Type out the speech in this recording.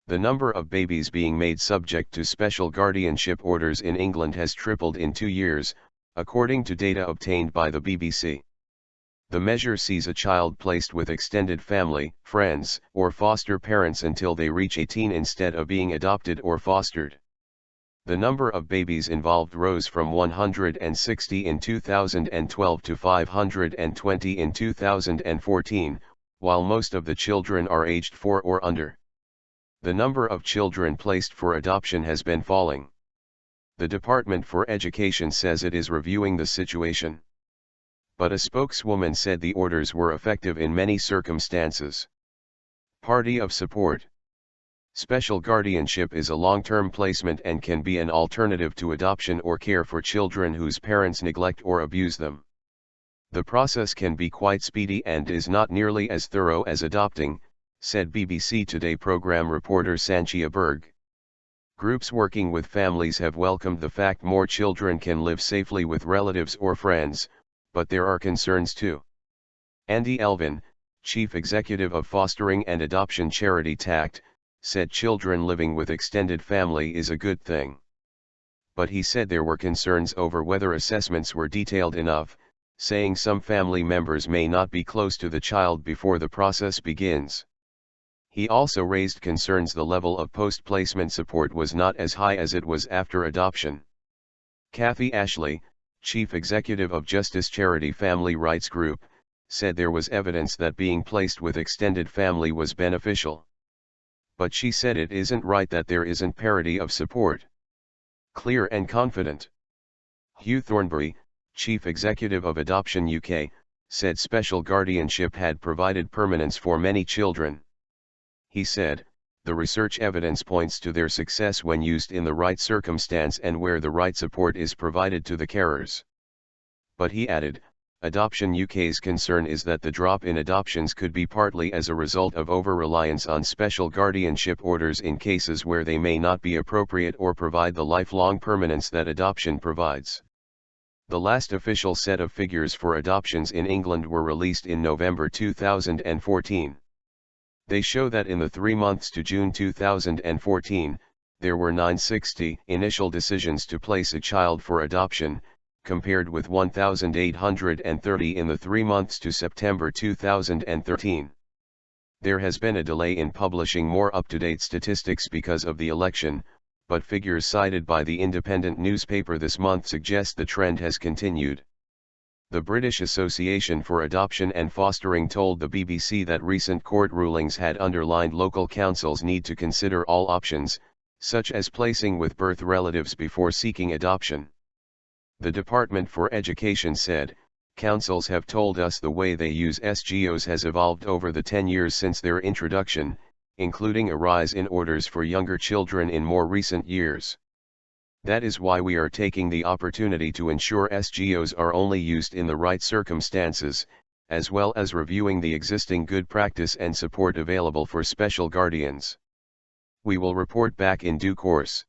The number of babies being made subject to special guardianship orders in England has tripled in 2 years, according to data obtained by the BBC. The measure sees a child placed with extended family, friends, or foster parents until they reach 18 instead of being adopted or fostered. The number of babies involved rose from 160 in 2012 to 520 in 2014, while most of the children are aged 4 or under. The number of children placed for adoption has been falling. The Department for Education says it is reviewing the situation. But a spokeswoman said the orders were effective in many circumstances. Party of support. Special guardianship is a long-term placement and can be an alternative to adoption or care for children whose parents neglect or abuse them. The process can be quite speedy and is not nearly as thorough as adopting, said BBC Today program reporter Sanchia Berg. Groups working with families have welcomed the fact more children can live safely with relatives or friends, but there are concerns too. Andy Elvin, chief executive of fostering and adoption charity TACT, said children living with extended family is a good thing. But he said there were concerns over whether assessments were detailed enough, saying some family members may not be close to the child before the process begins. He also raised concerns the level of post-placement support was not as high as it was after adoption. Kathy Ashley, chief executive of Justice Charity Family Rights Group, said there was evidence that being placed with extended family was beneficial. But she said it isn't right that there isn't parity of support. Clear and confident. Hugh Thornbury, chief executive of Adoption UK, said special guardianship had provided permanence for many children. He said, the research evidence points to their success when used in the right circumstance and where the right support is provided to the carers. But he added, Adoption UK's concern is that the drop in adoptions could be partly as a result of over-reliance on special guardianship orders in cases where they may not be appropriate or provide the lifelong permanence that adoption provides. The last official set of figures for adoptions in England were released in November 2014. They show that in the 3 months to June 2014, there were 960 initial decisions to place a child for adoption, compared with 1,830 in the 3 months to September 2013. There has been a delay in publishing more up-to-date statistics because of the election, but figures cited by the independent newspaper this month suggest the trend has continued. The British Association for Adoption and Fostering told the BBC that recent court rulings had underlined local councils need to consider all options, such as placing with birth relatives before seeking adoption. The Department for Education said, councils have told us the way they use SGOs has evolved over the 10 years since their introduction, including a rise in orders for younger children in more recent years. That is why we are taking the opportunity to ensure SGOs are only used in the right circumstances, as well as reviewing the existing good practice and support available for special guardians. We will report back in due course.